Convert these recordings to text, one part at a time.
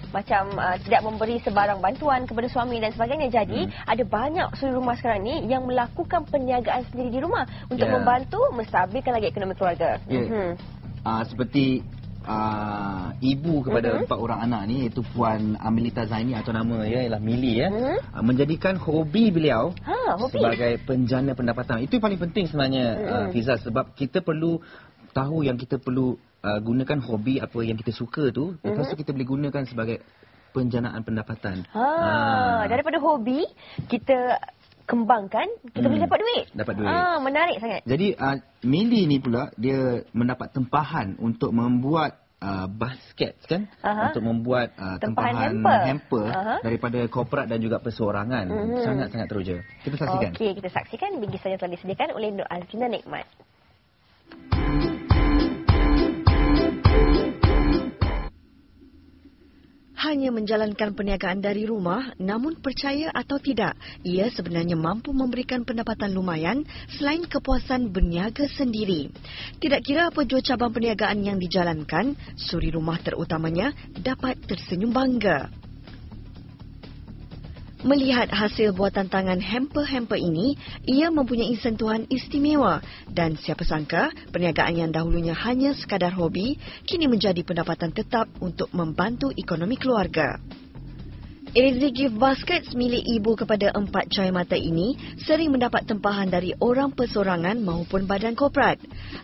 macam tidak memberi sebarang bantuan kepada suami dan sebagainya. Jadi ada banyak suri rumah sekarang ni yang melakukan perniagaan sendiri di rumah untuk membantu menstabilkan lagi ekonomi keluarga. Seperti ibu kepada 4 orang anak ni, iaitu Puan Amelita Zaini atau nama dia ialah Mili menjadikan hobi beliau sebagai penjana pendapatan. Itu yang paling penting sebenarnya, Fiza, sebab kita perlu tahu yang kita perlu gunakan hobi apa yang kita suka tu, lepas tu kita boleh gunakan sebagai penjanaan pendapatan. Daripada hobi kita kembangkan, kita boleh dapat duit. Menarik sangat. Jadi Mili ni pula dia mendapat tempahan untuk membuat basket kan, untuk membuat tempahan hamper daripada korporat dan juga perseorangan. Sangat-sangat teruja. Kita saksikan. Okey, kita saksikan bingkisan yang telah disediakan oleh Nur Azlina Nikmat. Hanya menjalankan perniagaan dari rumah, namun percaya atau tidak, ia sebenarnya mampu memberikan pendapatan lumayan selain kepuasan berniaga sendiri. Tidak kira apa jua cabang perniagaan yang dijalankan, suri rumah terutamanya dapat tersenyum bangga. Melihat hasil buatan tangan hamper-hamper ini, ia mempunyai sentuhan istimewa dan siapa sangka perniagaan yang dahulunya hanya sekadar hobi kini menjadi pendapatan tetap untuk membantu ekonomi keluarga. Easy Gift Baskets milik ibu kepada 4 cahaya mata ini sering mendapat tempahan dari orang perseorangan maupun badan korporat.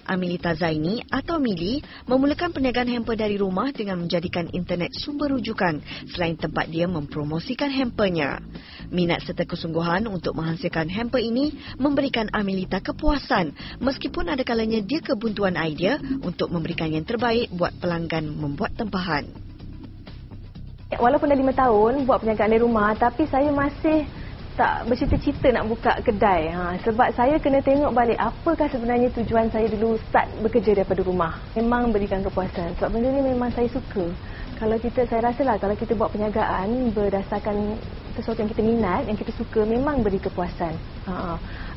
Amelita Zaini atau Mili memulakan perniagaan hamper dari rumah dengan menjadikan internet sumber rujukan selain tempat dia mempromosikan hampernya. Minat serta kesungguhan untuk menghasilkan hamper ini memberikan Amelita kepuasan meskipun ada kalanya dia kebuntuan idea untuk memberikan yang terbaik buat pelanggan membuat tempahan. Walaupun dah 5 tahun buat perniagaan dari rumah, tapi saya masih tak bercita-cita nak buka kedai. Sebab saya kena tengok balik apakah sebenarnya tujuan saya dulu start bekerja daripada rumah. Memang berikan kepuasan. Sebab benda ni memang saya suka. Saya rasalah kalau kita buat perniagaan berdasarkan sesuatu yang kita minat, yang kita suka, memang beri kepuasan.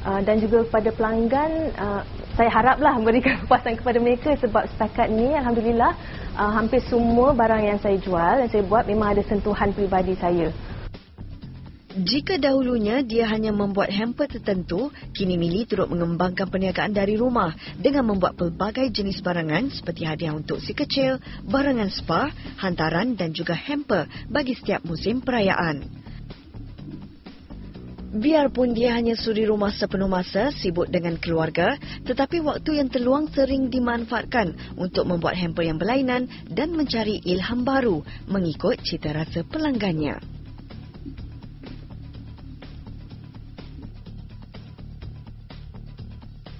Dan juga kepada pelanggan, saya haraplah memberikan kepuasan kepada mereka sebab setakat ni Alhamdulillah hampir semua barang yang saya jual dan saya buat memang ada sentuhan peribadi saya. Jika dahulunya dia hanya membuat hamper tertentu, kini Mili turut mengembangkan perniagaan dari rumah dengan membuat pelbagai jenis barangan seperti hadiah untuk si kecil, barangan spa, hantaran dan juga hamper bagi setiap musim perayaan. Biarpun dia hanya suri rumah sepenuh masa sibuk dengan keluarga, tetapi waktu yang terluang sering dimanfaatkan untuk membuat hamper yang berlainan dan mencari ilham baru mengikut cita rasa pelanggannya.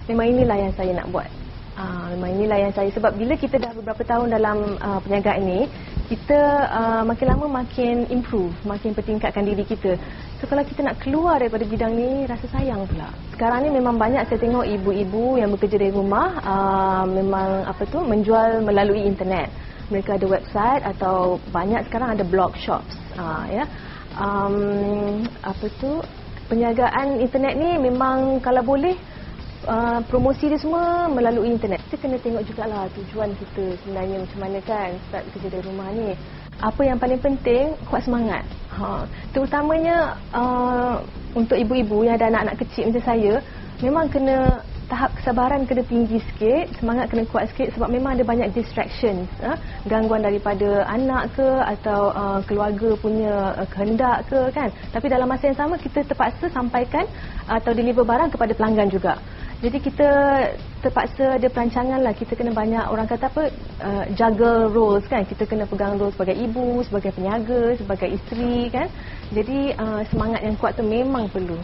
Memang inilah yang saya nak buat. Memang inilah yang saya, sebab bila kita dah beberapa tahun dalam perniagaan ini, kita makin lama makin improve, makin pertingkatkan diri kita. So kalau kita nak keluar daripada bidang ni, rasa sayang pula. Sekarang ni memang banyak saya tengok ibu-ibu yang bekerja dari rumah, memang menjual melalui internet. Mereka ada website atau banyak sekarang ada blog shops. Perniagaan internet ni memang kalau boleh promosi dia semua melalui internet. Kita kena tengok jugalah tujuan kita sebenarnya macam mana kan start kerja dari rumah ni. Apa yang paling penting, kuat semangat. Terutamanya untuk ibu-ibu yang ada anak-anak kecil macam saya, memang kena tahap kesabaran kena tinggi sikit, semangat kena kuat sikit sebab memang ada banyak distractions, gangguan daripada anak ke atau keluarga punya kehendak ke kan. Tapi dalam masa yang sama kita terpaksa sampaikan atau deliver barang kepada pelanggan juga. Jadi kita terpaksa ada perancangan lah, kita kena banyak, orang kata juggle roles kan. Kita kena pegang role sebagai ibu, sebagai peniaga, sebagai isteri kan. Jadi semangat yang kuat tu memang perlu.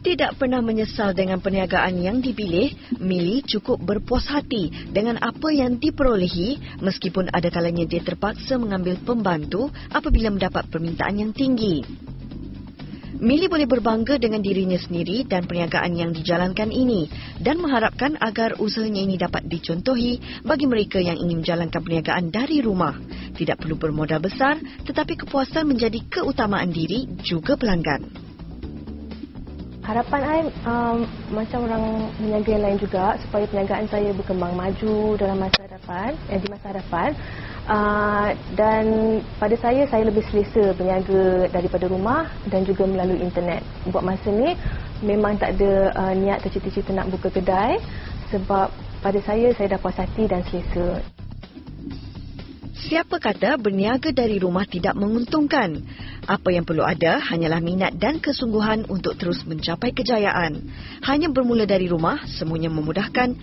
Tidak pernah menyesal dengan perniagaan yang dipilih, Mili cukup berpuas hati dengan apa yang diperolehi meskipun ada kalanya dia terpaksa mengambil pembantu apabila mendapat permintaan yang tinggi. Mili boleh berbangga dengan dirinya sendiri dan perniagaan yang dijalankan ini dan mengharapkan agar usahanya ini dapat dicontohi bagi mereka yang ingin menjalankan perniagaan dari rumah. Tidak perlu bermodal besar tetapi kepuasan menjadi keutamaan diri juga pelanggan. Harapan saya macam orang peniaga yang lain juga supaya perniagaan saya berkembang maju dalam masa hadapan, di masa hadapan. Dan pada saya lebih selesa berniaga daripada rumah dan juga melalui internet. Buat masa ni memang tak ada niat atau cita-cita nak buka kedai, sebab pada saya dah puas hati dan selesa. Siapa kata berniaga dari rumah tidak menguntungkan? Apa yang perlu ada hanyalah minat dan kesungguhan untuk terus mencapai kejayaan. Hanya bermula dari rumah, semuanya memudahkan